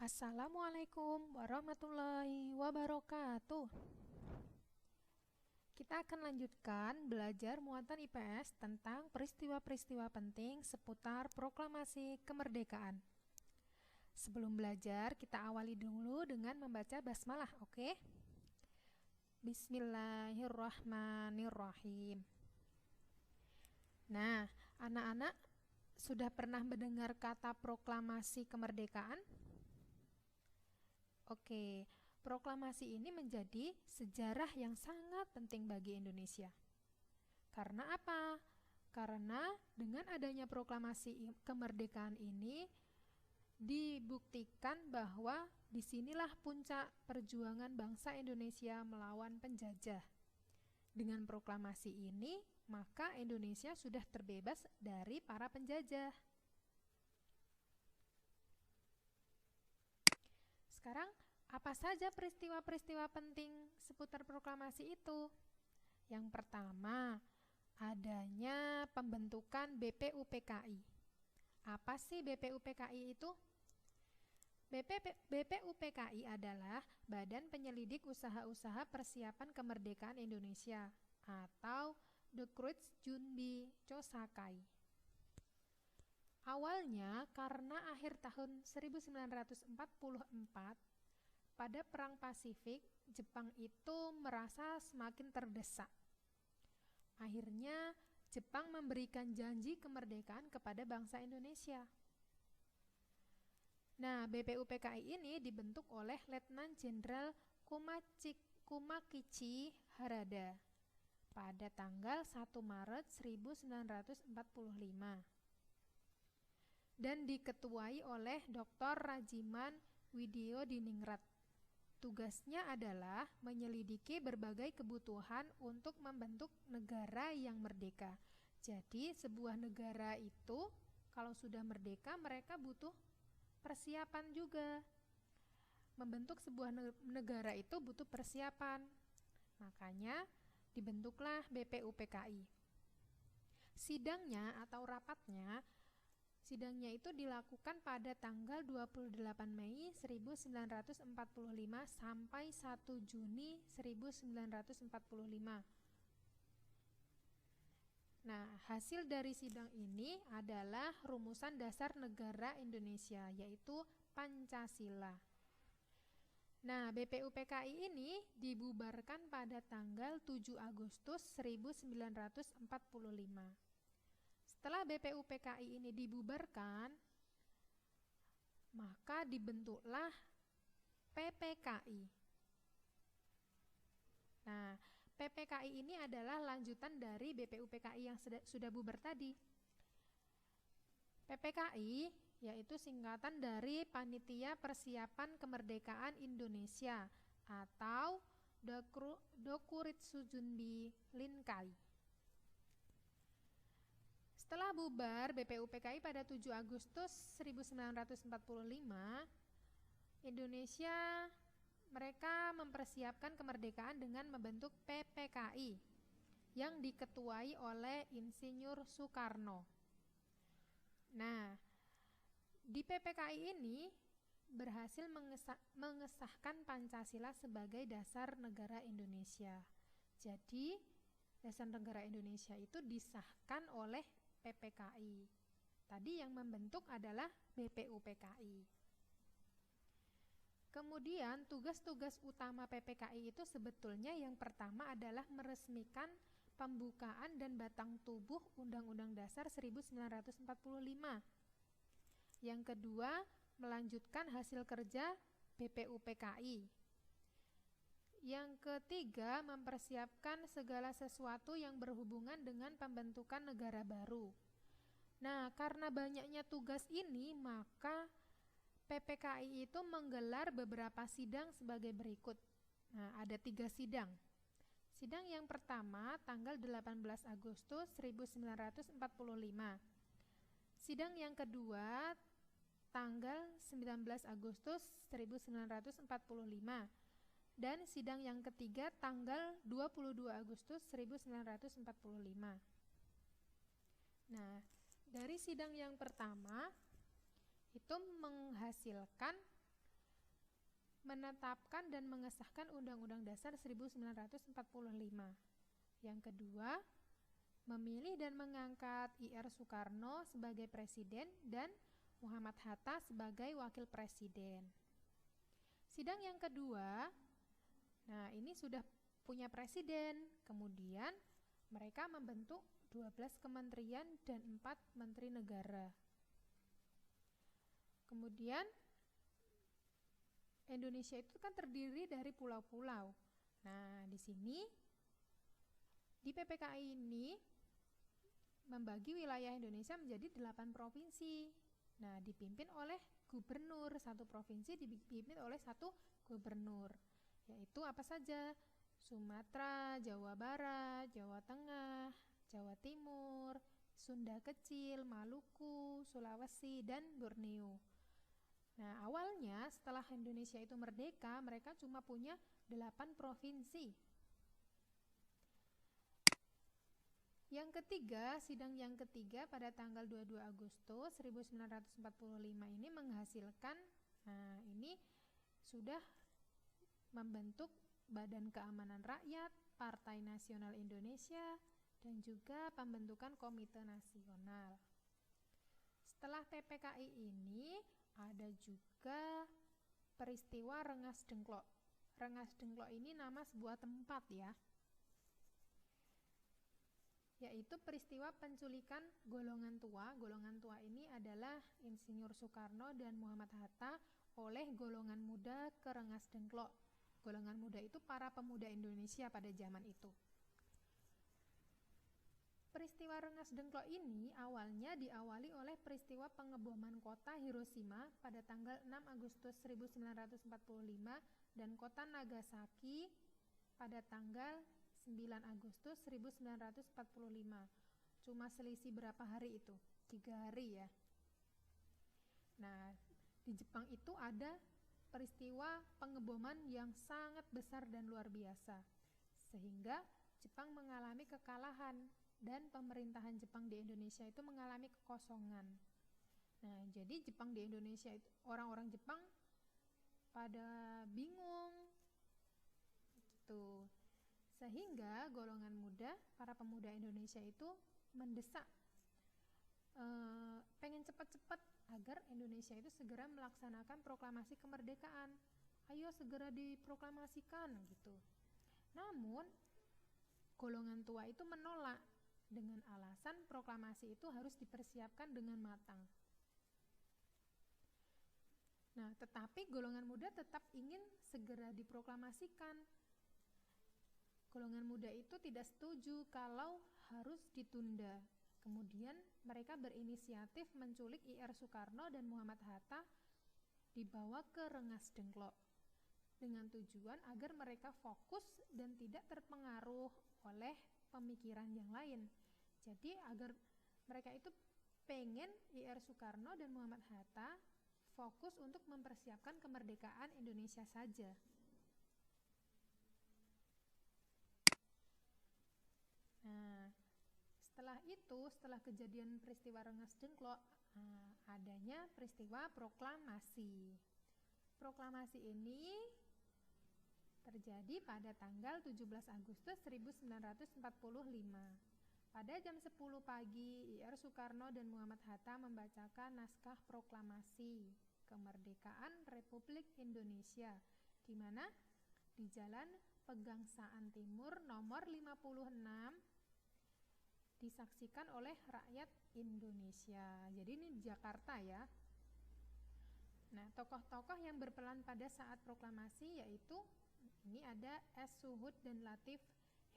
Assalamualaikum warahmatullahi wabarakatuh. Kita akan lanjutkan belajar muatan IPS tentang peristiwa-peristiwa penting seputar proklamasi kemerdekaan. Sebelum belajar, kita awali dulu dengan membaca basmalah, oke? Bismillahirrahmanirrahim. Nah, anak-anak sudah pernah mendengar kata proklamasi kemerdekaan? Oke, proklamasi ini menjadi sejarah yang sangat penting bagi Indonesia. Karena apa? Karena dengan adanya proklamasi kemerdekaan ini dibuktikan bahwa disinilah puncak perjuangan bangsa Indonesia melawan penjajah. Dengan proklamasi ini, maka Indonesia sudah terbebas dari para penjajah. Sekarang, apa saja peristiwa-peristiwa penting seputar proklamasi itu? Yang pertama, adanya pembentukan BPUPKI. Apa sih BPUPKI itu? BPUPKI adalah Badan Penyelidik Usaha-Usaha Persiapan Kemerdekaan Indonesia atau Deukroetsjunbi Chosakai. Awalnya karena akhir tahun 1944 pada Perang Pasifik, Jepang itu merasa semakin terdesak. Akhirnya Jepang memberikan janji kemerdekaan kepada bangsa Indonesia. Nah, BPUPKI ini dibentuk oleh Letnan Jenderal Kumakichi Harada pada tanggal 1 Maret 1945. Dan diketuai oleh Dr. Rajiman Widyodiningrat. Tugasnya adalah menyelidiki berbagai kebutuhan untuk membentuk negara yang merdeka. Jadi sebuah negara itu kalau sudah merdeka mereka butuh persiapan juga. Membentuk sebuah negara itu butuh persiapan. Makanya dibentuklah BPUPKI. Sidangnya atau rapatnya itu dilakukan pada tanggal 28 Mei 1945 sampai 1 Juni 1945. Nah, hasil dari sidang ini adalah rumusan dasar negara Indonesia, yaitu Pancasila. Nah, BPUPKI ini dibubarkan pada tanggal 7 Agustus 1945. Setelah BPUPKI ini dibubarkan, maka dibentuklah PPKI. Nah, PPKI ini adalah lanjutan dari BPUPKI yang sudah bubar tadi. PPKI yaitu singkatan dari Panitia Persiapan Kemerdekaan Indonesia atau Deukroetsjunbi Linkai. Setelah bubar BPUPKI pada 7 Agustus 1945, Indonesia mereka mempersiapkan kemerdekaan dengan membentuk PPKI yang diketuai oleh Insinyur Soekarno. Nah, di PPKI ini berhasil mengesahkan Pancasila sebagai dasar negara Indonesia. Jadi, dasar negara Indonesia itu disahkan oleh PPKI. Tadi yang membentuk adalah BPUPKI. Kemudian tugas-tugas utama PPKI itu sebetulnya yang pertama adalah meresmikan pembukaan dan batang tubuh Undang-Undang Dasar 1945. Yang kedua, melanjutkan hasil kerja BPUPKI. Yang ketiga, mempersiapkan segala sesuatu yang berhubungan dengan pembentukan negara baru. Nah, karena banyaknya tugas ini, maka PPKI itu menggelar beberapa sidang sebagai berikut. Nah, ada 3 sidang. Sidang yang pertama, tanggal 18 Agustus 1945. Sidang yang kedua, tanggal 19 Agustus 1945. Dan sidang yang ketiga tanggal 22 Agustus 1945. Nah, dari sidang yang pertama itu menghasilkan menetapkan dan mengesahkan Undang-Undang Dasar 1945. Yang kedua, memilih dan mengangkat I.R. Soekarno sebagai presiden dan Muhammad Hatta sebagai wakil presiden. Sidang yang kedua, nah ini sudah punya presiden, kemudian mereka membentuk 12 kementerian dan 4 menteri negara. Kemudian Indonesia itu kan terdiri dari pulau-pulau. Nah, di sini di PPKI ini membagi wilayah Indonesia menjadi 8 provinsi. Nah, dipimpin oleh gubernur. Satu provinsi dipimpin oleh satu gubernur. Yaitu apa saja? Sumatera, Jawa Barat, Jawa Tengah, Jawa Timur, Sunda Kecil, Maluku, Sulawesi, dan Borneo. Nah, awalnya setelah Indonesia itu merdeka, mereka cuma punya 8 provinsi. Yang ketiga, sidang yang ketiga pada tanggal 22 Agustus 1945 ini menghasilkan, nah ini sudah membentuk Badan Keamanan Rakyat, Partai Nasional Indonesia, dan juga pembentukan Komite Nasional. Setelah PPKI ini, ada juga peristiwa Rengas Dengklok. Rengas Dengklok ini nama sebuah tempat ya, yaitu peristiwa penculikan golongan tua. Golongan tua ini adalah Insinyur Soekarno dan Muhammad Hatta oleh golongan muda ke Rengas Dengklok. Golongan muda itu para pemuda Indonesia pada zaman itu. Peristiwa Rengas Dengklok ini awalnya diawali oleh peristiwa pengeboman kota Hiroshima pada tanggal 6 Agustus 1945 dan kota Nagasaki pada tanggal 9 Agustus 1945. Cuma selisih berapa hari itu? 3 hari ya. Nah, di Jepang itu ada peristiwa pengeboman yang sangat besar dan luar biasa, sehingga Jepang mengalami kekalahan dan pemerintahan Jepang di Indonesia itu mengalami kekosongan. Nah, jadi Jepang di Indonesia itu, orang-orang Jepang pada bingung gitu. Sehingga golongan muda, para pemuda Indonesia itu mendesak pengen cepat-cepat agar Indonesia itu segera melaksanakan proklamasi kemerdekaan. Ayo segera diproklamasikan gitu. Namun golongan tua itu menolak dengan alasan proklamasi itu harus dipersiapkan dengan matang. Nah, tetapi golongan muda tetap ingin segera diproklamasikan. Golongan muda itu tidak setuju kalau harus ditunda. Kemudian mereka berinisiatif menculik I.R. Soekarno dan Muhammad Hatta, dibawa ke Rengas Dengklok dengan tujuan agar mereka fokus dan tidak terpengaruh oleh pemikiran yang lain. Jadi agar mereka itu pengen I.R. Soekarno dan Muhammad Hatta fokus untuk mempersiapkan kemerdekaan Indonesia saja. Nah, setelah kejadian peristiwa Rengas Dengklok, adanya peristiwa proklamasi. Proklamasi ini terjadi pada tanggal 17 Agustus 1945. Pada jam 10 pagi, I.R. Soekarno dan Muhammad Hatta membacakan naskah proklamasi kemerdekaan Republik Indonesia, di mana di Jalan Pegangsaan Timur nomor 56 disaksikan oleh rakyat Indonesia. Jadi ini di Jakarta ya. Nah, tokoh-tokoh yang berperan pada saat proklamasi yaitu ini ada S. Suhud dan Latif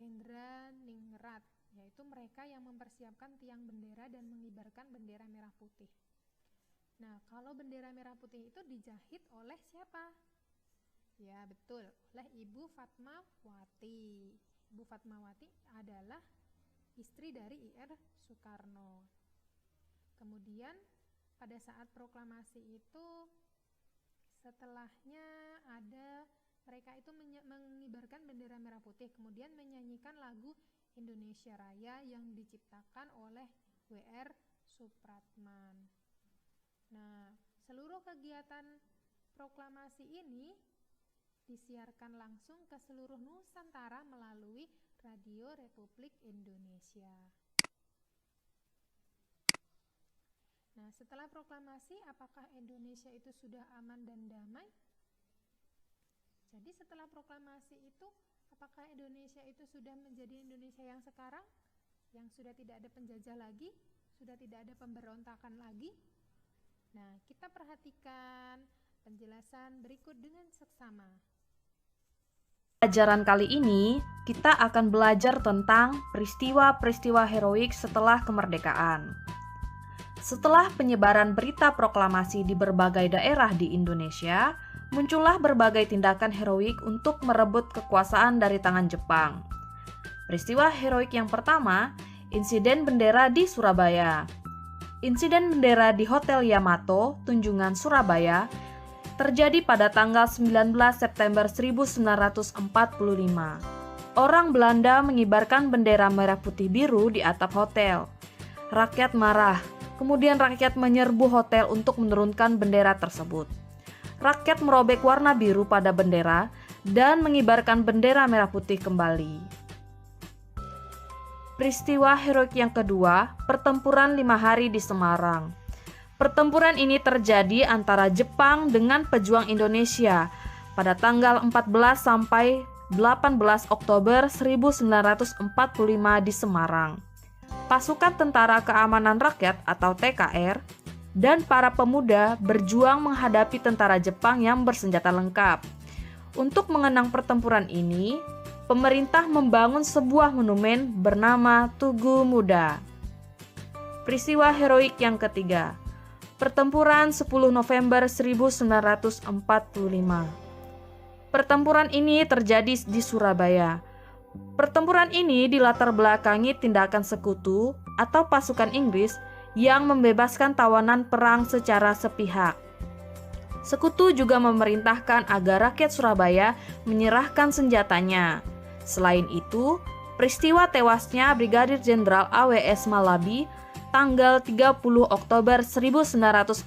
Hendra Ningrat, yaitu mereka yang mempersiapkan tiang bendera dan mengibarkan bendera merah putih. Nah, kalau bendera merah putih itu dijahit oleh siapa? Ya, betul, oleh Ibu Fatmawati. Ibu Fatmawati adalah istri dari I.R. Soekarno. Kemudian pada saat proklamasi itu, setelahnya ada mereka itu mengibarkan bendera merah putih, kemudian menyanyikan lagu Indonesia Raya yang diciptakan oleh W.R. Supratman. Nah, seluruh kegiatan proklamasi ini disiarkan langsung ke seluruh Nusantara melalui Radio Republik Indonesia. Nah, setelah proklamasi, apakah Indonesia itu sudah aman dan damai? Jadi setelah proklamasi itu, apakah Indonesia itu sudah menjadi Indonesia yang sekarang? Yang sudah tidak ada penjajah lagi? Sudah tidak ada pemberontakan lagi? Nah, kita perhatikan penjelasan berikut dengan seksama. Pelajaran kali ini, kita akan belajar tentang peristiwa-peristiwa heroik setelah kemerdekaan. Setelah penyebaran berita proklamasi di berbagai daerah di Indonesia, muncullah berbagai tindakan heroik untuk merebut kekuasaan dari tangan Jepang. Peristiwa heroik yang pertama, insiden bendera di Surabaya. Insiden bendera di Hotel Yamato, Tunjungan, Surabaya, terjadi pada tanggal 19 September 1945. Orang Belanda mengibarkan bendera merah putih biru di atap hotel. Rakyat marah, kemudian rakyat menyerbu hotel untuk menurunkan bendera tersebut. Rakyat merobek warna biru pada bendera dan mengibarkan bendera merah putih kembali. Peristiwa heroik yang kedua, pertempuran 5 hari di Semarang. Pertempuran ini terjadi antara Jepang dengan pejuang Indonesia pada tanggal 14 sampai 18 Oktober 1945 di Semarang. Pasukan Tentara Keamanan Rakyat atau TKR dan para pemuda berjuang menghadapi tentara Jepang yang bersenjata lengkap. Untuk mengenang pertempuran ini, pemerintah membangun sebuah monumen bernama Tugu Muda. Peristiwa heroik yang ketiga, pertempuran 10 November 1945. Pertempuran ini terjadi di Surabaya. Pertempuran ini dilatar belakangi tindakan sekutu atau pasukan Inggris yang membebaskan tawanan perang secara sepihak. Sekutu juga memerintahkan agar rakyat Surabaya menyerahkan senjatanya. Selain itu, peristiwa tewasnya Brigadir Jenderal AWS Malabi tanggal 30 Oktober 1945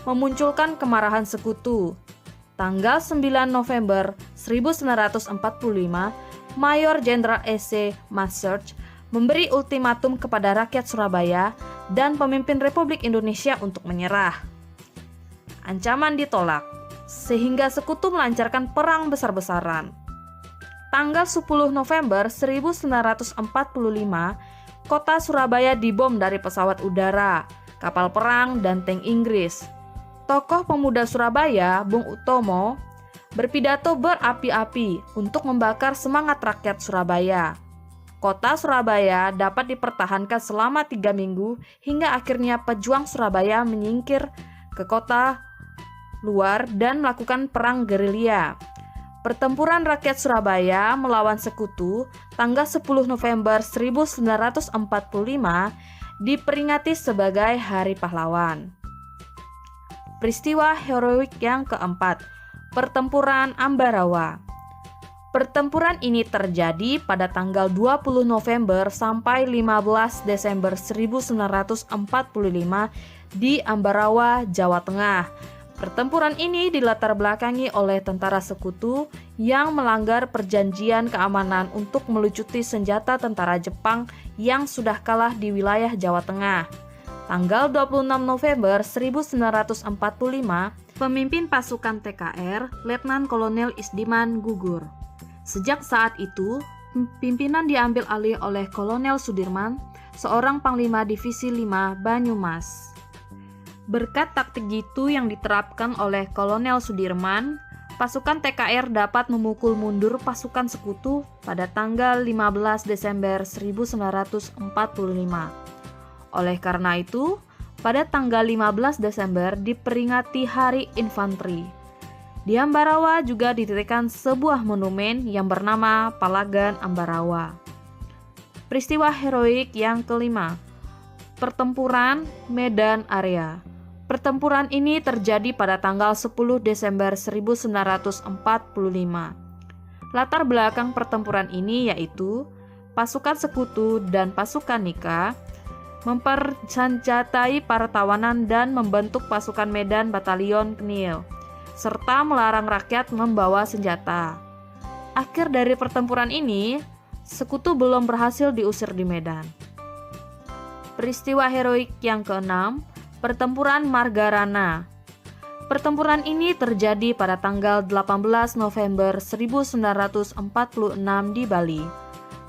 memunculkan kemarahan sekutu. Tanggal 9 November 1945, Mayor Jenderal E.C. Masearch memberi ultimatum kepada rakyat Surabaya dan pemimpin Republik Indonesia untuk menyerah. Ancaman ditolak, sehingga sekutu melancarkan perang besar-besaran. Tanggal 10 November 1945, Kota Surabaya dibom dari pesawat udara, kapal perang, dan tank Inggris. Tokoh pemuda Surabaya, Bung Utomo, berpidato berapi-api untuk membakar semangat rakyat Surabaya. Kota Surabaya dapat dipertahankan selama 3 minggu hingga akhirnya pejuang Surabaya menyingkir ke kota luar dan melakukan perang gerilya. Pertempuran rakyat Surabaya melawan sekutu tanggal 10 November 1945 diperingati sebagai Hari Pahlawan. Peristiwa heroik yang keempat, pertempuran Ambarawa. Pertempuran ini terjadi pada tanggal 20 November sampai 15 Desember 1945 di Ambarawa, Jawa Tengah. Pertempuran ini dilatar belakangi oleh tentara sekutu yang melanggar perjanjian keamanan untuk melucuti senjata tentara Jepang yang sudah kalah di wilayah Jawa Tengah. Tanggal 26 November 1945, pemimpin pasukan TKR, Letnan Kolonel Isdiman, gugur. Sejak saat itu, pimpinan diambil alih oleh Kolonel Sudirman, seorang Panglima Divisi 5 Banyumas. Berkat taktik jitu yang diterapkan oleh Kolonel Sudirman, pasukan TKR dapat memukul mundur pasukan sekutu pada tanggal 15 Desember 1945. Oleh karena itu, pada tanggal 15 Desember diperingati Hari Infanteri. Di Ambarawa juga didirikan sebuah monumen yang bernama Palagan Ambarawa. Peristiwa heroik yang kelima, pertempuran Medan Area. Pertempuran ini terjadi pada tanggal 10 Desember 1945. Latar belakang pertempuran ini yaitu pasukan sekutu dan pasukan Nika mempersenjatai para tawanan dan membentuk pasukan Medan Batalion Knil. serta melarang rakyat membawa senjata. Akhir dari pertempuran ini, sekutu belum berhasil diusir di medan. Peristiwa heroik yang keenam, Pertempuran Margarana. Pertempuran ini terjadi pada tanggal 18 November 1946 di Bali.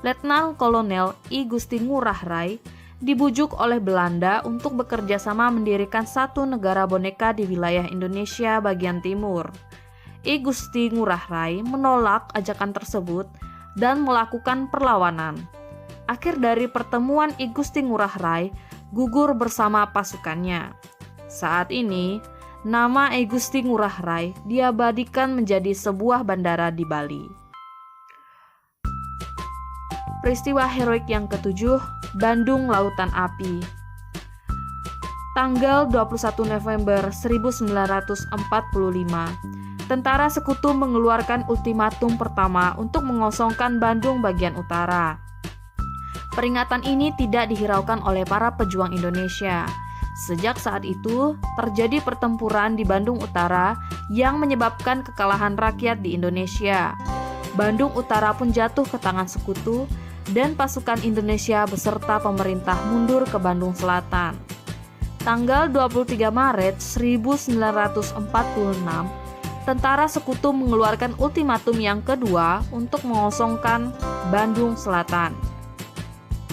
Letnan Kolonel I Gusti Ngurah Rai dibujuk oleh Belanda untuk bekerja sama mendirikan satu negara boneka di wilayah Indonesia bagian timur. I Gusti Ngurah Rai menolak ajakan tersebut dan melakukan perlawanan. Akhir dari pertemuan I Gusti Ngurah Rai gugur bersama pasukannya. Saat ini, nama I Gusti Ngurah Rai diabadikan menjadi sebuah bandara di Bali. Peristiwa heroik yang ketujuh, Bandung Lautan Api. Tanggal 21 November 1945, tentara sekutu mengeluarkan ultimatum pertama untuk mengosongkan Bandung bagian utara. Peringatan ini tidak dihiraukan oleh para pejuang Indonesia. Sejak saat itu, terjadi pertempuran di Bandung Utara yang menyebabkan kekalahan rakyat di Indonesia. Bandung Utara pun jatuh ke tangan sekutu dan pasukan Indonesia beserta pemerintah mundur ke Bandung Selatan. Tanggal 23 Maret 1946, tentara sekutu mengeluarkan ultimatum yang kedua untuk mengosongkan Bandung Selatan.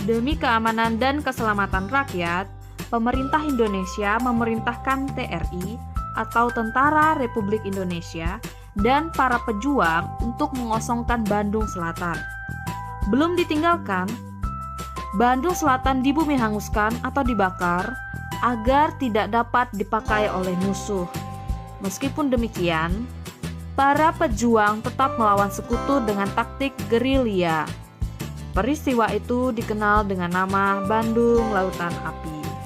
Demi keamanan dan keselamatan rakyat, pemerintah Indonesia memerintahkan TRI atau Tentara Republik Indonesia dan para pejuang untuk mengosongkan Bandung Selatan. Belum ditinggalkan, Bandung Selatan dibumi hanguskan atau dibakar agar tidak dapat dipakai oleh musuh. Meskipun demikian, para pejuang tetap melawan sekutu dengan taktik gerilya. Peristiwa itu dikenal dengan nama Bandung Lautan Api.